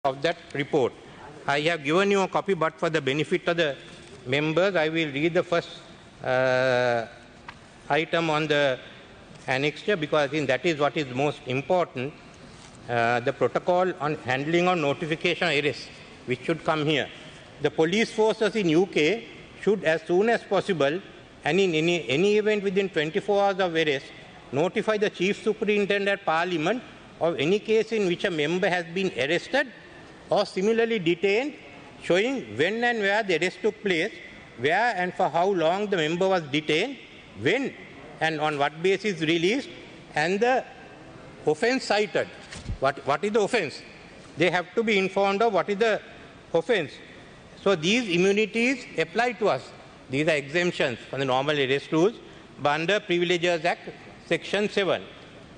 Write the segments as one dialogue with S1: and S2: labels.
S1: of that report. I have given you a copy, but for the benefit of the members, I will read the first item on the annexure, because I think that is what is most important. The protocol on handling of notification of arrest, which should come here. The police forces in UK should, as soon as possible, and in any event within 24 hours of arrest, notify the Chief Superintendent Parliament of any case in which a member has been arrested or similarly detained, showing when and where the arrest took place, where and for how long the member was detained, when and on what basis released, and the offence cited. What is the offence? They have to be informed of what is the offence. So these immunities apply to us. These are exemptions from the normal arrest rules under Privileges Act, Section 7.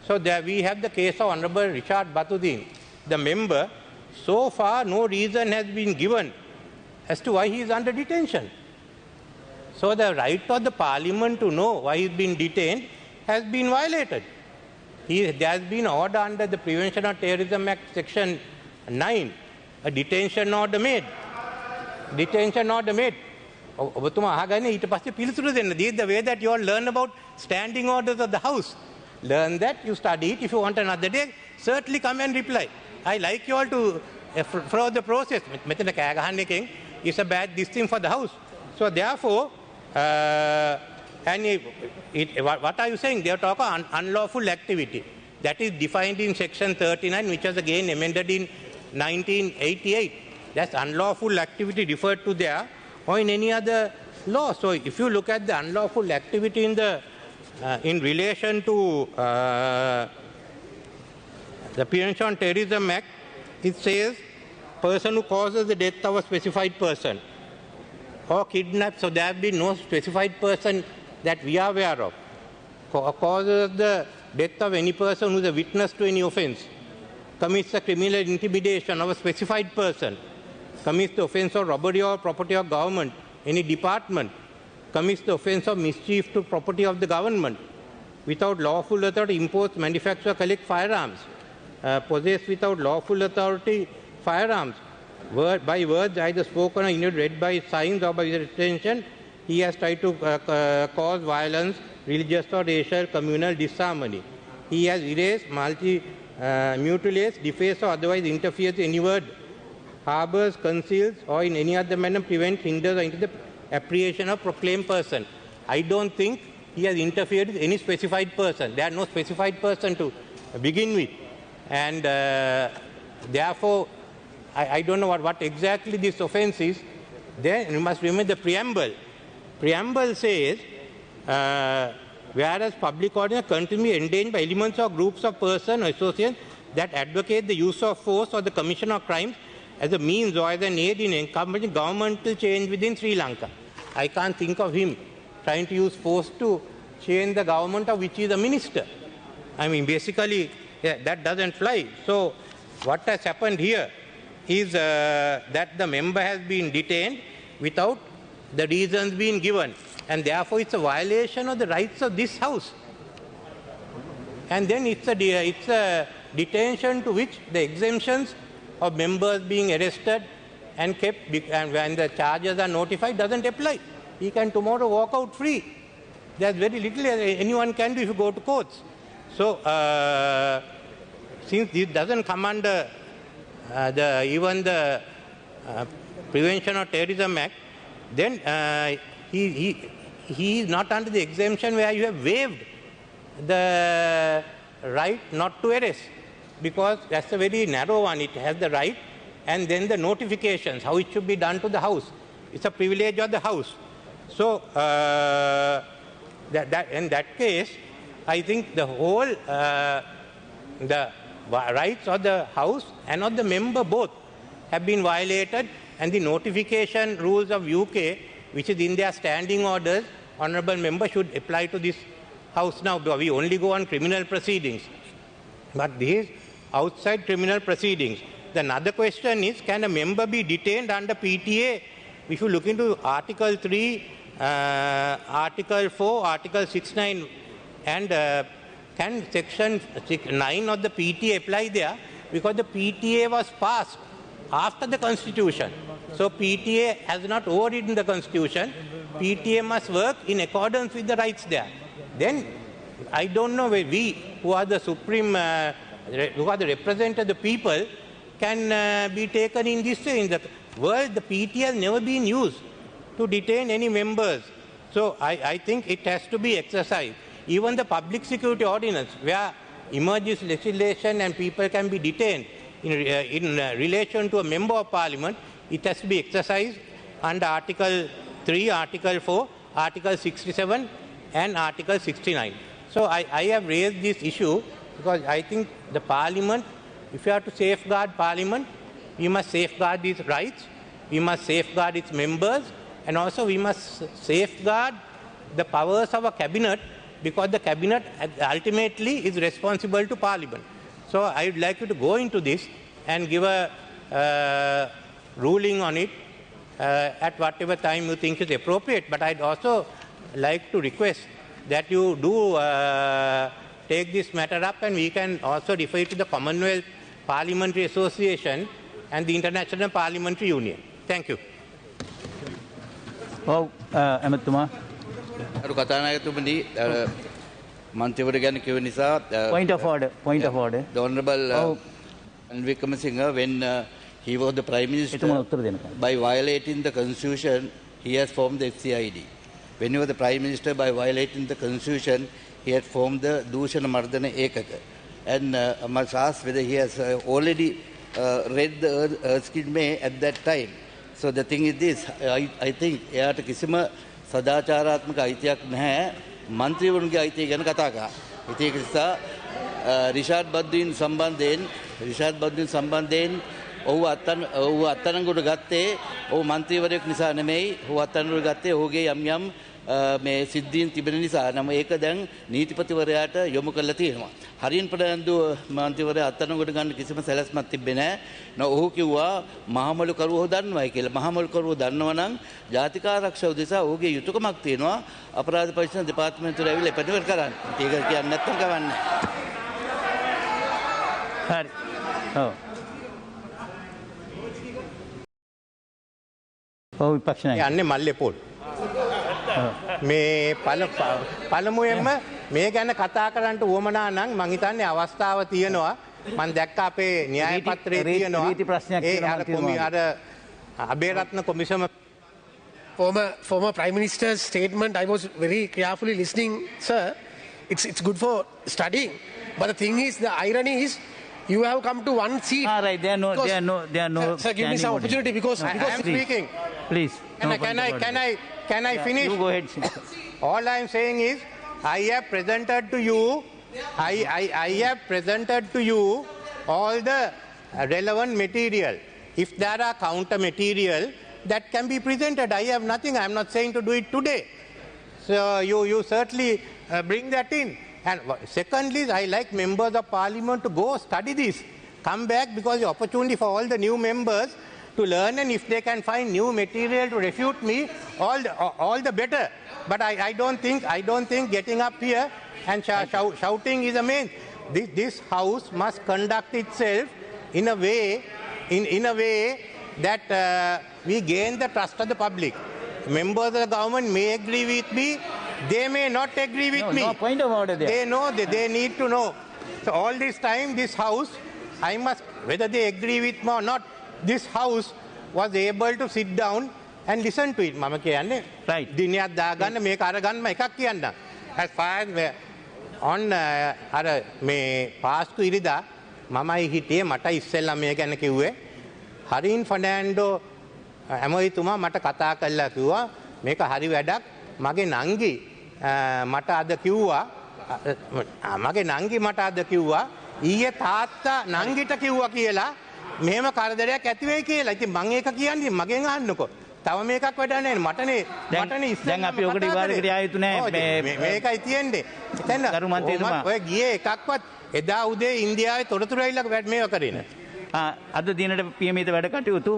S1: So there we have the case of Honorable Richard Batuddin, the member. So far, no reason has been given as to why he is under detention. So the right of the Parliament to know why he is being detained has been violated. There has been order under the Prevention of Terrorism Act, Section 9, a detention order made. Detention order made. ඔබතුමා අහගන්නේ ඊට පස්සේ පිළිතුරු දෙන්න. This is the way that you all learn about standing orders of the House. Learn that, you study it. If you want another day, certainly come and reply. I like you all to follow the process. මෙතන කෑ ගහන්න එකෙන් is a bad this thing for the House. So therefore, what are you saying? They are talking unlawful activity. That is defined in Section 39, which was again amended in 1988. That's unlawful activity referred to there or in any other law. So if you look at the unlawful activity in relation to the Prevention of Terrorism Act, it says person who causes the death of a specified person or kidnap. So there have been no specified person that we are aware of. Causes the death of any person who is a witness to any offence, commits a criminal intimidation of a specified person, commits the offence of robbery or property of government, any department, commits the offence of mischief to property of the government, without lawful authority impose, manufacture, collect firearms, possess without lawful authority firearms, by words either spoken or read by signs or by extension, he has tried to cause violence, religious or racial, communal disharmony. He has erased, mutilates, defaced or otherwise interferes in any word, harbors, conceals, or in any other manner prevents, hinders, or into the apprehension of proclaimed person. I don't think he has interfered with any specified person. There are no specified person to begin with. And therefore, I don't know what exactly this offence is. Then you must remember the preamble. Preamble says, whereas public order continues to be endangered by elements or groups of persons or associations that advocate the use of force or the commission of crimes as a means or as an aid in encouraging governmental change within Sri Lanka. I can't think of him trying to use force to change the government of which he is a minister. I mean, basically, that doesn't fly. So what has happened here is that the member has been detained without the reasons being given. And therefore, it's a violation of the rights of this House. And then it's a detention to which the exemptions of members being arrested and kept, and when the charges are notified, doesn't apply. He can tomorrow walk out free. There's very little anyone can do if you go to courts. So, since this doesn't come under even the Prevention of Terrorism Act, then he is not under the exemption where you have waived the right not to arrest, because that's a very narrow one. It has the right and then the notifications, how it should be done to the House. It's a privilege of the House. So, in that case, I think the whole, the rights of the House and of the member both have been violated, and the notification rules of UK, which is in their standing orders, honourable member, should apply to this House now. We only go on criminal proceedings, but these outside criminal proceedings. The another question is, can a member be detained under PTA? If you look into Article 3, Article 4, Article 69, and can Section 9 of the PTA apply there? Because the PTA was passed after the constitution. So PTA has not overridden the constitution. PTA must work in accordance with the rights there. Then I don't know where we, who are the supreme, who are the representatives of the people, can be taken in this way. In the world, the PTA has never been used to detain any members. So I think it has to be exercised. Even the public security ordinance, where emerges legislation and people can be detained in relation to a member of parliament, it has to be exercised under Article 3, Article 4, Article 67 and Article 69. So I have raised this issue because I think the parliament, if you have to safeguard parliament, we must safeguard its rights, we must safeguard its members, and also we must safeguard the powers of a cabinet, because the cabinet ultimately is responsible to parliament. So I would like you to go into this and give a ruling on it at whatever time you think is appropriate. But I'd also like to request that you do take this matter up, and we can also refer it to the Commonwealth Parliamentary Association and the International Parliamentary Union. Thank you.
S2: Oh, Amatuma. Point of order. Point of order.
S3: The Honorable Wickremesinghe, when he was the Prime Minister, by violating the Constitution, he has formed the FCID. When he was the Prime Minister, by violating the Constitution, he had formed the Dushana Mardana Ekaka. And I must ask whether he has already read the Erskine May at that time. So the thing is this, I think එයාට කිසිම සදාචාරාත්මක අයිතියක් නැහැ මන්ත්‍රීවරුන්ගේ අයිතිය ගැන කතා කරා. ඉතින් ඒක නිසා රිෂාඩ් බද්දීන් සම්බන්ධයෙන් ඔහු අත්අඩංගුවට ගත්තේ ඔහු මන්ත්‍රීවරයෙක් නිසා නෙමෙයි. ඔහු අත්අඩංගුවට ගත්තේ ඔහුගේ යම් මේ සිද්ධීන් තිබෙන නිසා. නම ඒක දැන් නීතිපතිවරයාට යොමු කරලා තියෙනවා. හරින් ප්‍රදන්දු මන්ත්‍රීවරයා අත්අඩංගුවට ගන්න කිසිම සැලැස්මක් තිබෙන්නේ නැහැ. ඔහු කිව්වා මහමලු කරුවෝ දන්නවයි කියලා. මහමලු කරුවෝ දන්නව නම් ජාතික ආරක්ෂාව දෙසා ඔහුගේ යුතුයකමක් තියෙනවා අපරාධ පරීක්ෂණ දෙපාර්තමේන්තුවට ඇවිල්ලා එපැතිවර කරන්න. ඒක කියන්නේ නැත්තම් කවන්නේ.
S2: හරි. ඔව්. ඔව් විපක්ෂ නායක.
S1: යන්නේ මල්ලේ පොල්. මේ පළමුවෙන්ම මේ ගැන කතා කරන්න උවමනා නම් මං හිතන්නේ අවස්ථාව තියෙනවා. මම දැක්ක අපේ න්‍යාය පත්‍රයේ තියෙනවා.
S2: රීති ප්‍රශ්නයක් තියෙනවා.
S1: අර අබේරත්න කොමිසම
S4: former Prime Minister's statement, I was very carefully listening, sir. It's good for studying. But the thing is, the irony is, you have come to one seat.
S2: Right, there are no.
S4: Sir, give me some opportunity because
S1: I am speaking.
S2: Please.
S1: Can I finish?
S2: You go ahead.
S1: All I am saying is, I have presented to you, I have presented to you all the relevant material. If there are counter material, that can be presented. I have nothing. I am not saying to do it today. So you certainly bring that in. And secondly, I like members of parliament to go study this. Come back, because the opportunity for all the new members to learn, and if they can find new material to refute me, all the better. But I don't think getting up here and shouting is a main. This house must conduct itself in a way that we gain the trust of the public. Members of the government may agree with me, they may not agree with me.
S2: No point of order there.
S1: They know, they need to know. So all this time, this house, I must, whether they agree with me or not, this house was able to sit down and listen to it. Mama කියන්නේ දිනයක් දාගන්න මේක අරගන්න එකක් කියන්න. As far as on අර මේ පාස්කු ඉරිදා මමයි හිටියේ මට ඉස්සෙල්ලා මේ ගැන කිව්වේ හරින් ෆර්නෑන්ඩෝ ඇමතිතුමා මට කතා කළා කිව්වා මේක හරි වැඩක් මගේ නංගි මට අද කිව්වා ඊයේ තාත්තා නංගිට කිව්වා කියලා මෙහෙම කරදරයක් ඇති වෙයි කියලා. ඉතින් මම ඒක කියන්නේ මගෙන් අහන්නකෝ. තව මේකක් වැඩ නැහැ මටනේ
S2: දැන් අපි ඔකට විවාදයකට යා යුතු නැහැ
S1: මේකයි තියෙන්නේ. එතන ඔය ගියේ එකක්වත් එදා උදේ ඉන්දියාවේ තොරතුරු ඇවිල්ලා මේව කරේ නෑ.
S2: අද දිනට පියමිත වැඩ කටයුතු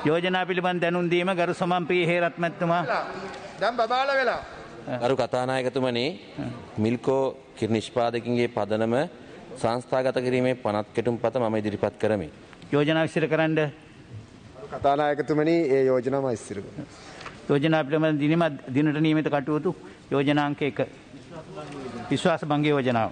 S2: යෝජනා පිළිබඳ දැනුම් දීම ගරු සමන්ප්‍රිය හේරත් මැතිතුමා.
S4: දැන් බබාලා වෙලා.
S5: ගරු කතානායකතුමනි, මිල්කෝ නිෂ්පාදකින්ගේ පදනම සංස්ථාගත කිරීමේ පනත් කෙටුම්පත මම ඉදිරිපත් කරමි.
S2: යෝජනා විස්තර කරන්න.
S6: කතානායකතුමනි ඒ යෝජනාව ඉස්තිර කරනවා.
S2: යෝජනා පිළිබඳ දිනට නියමිත කටයුතු යෝජනාංක 1 විශ්වාස භංග යෝජනාව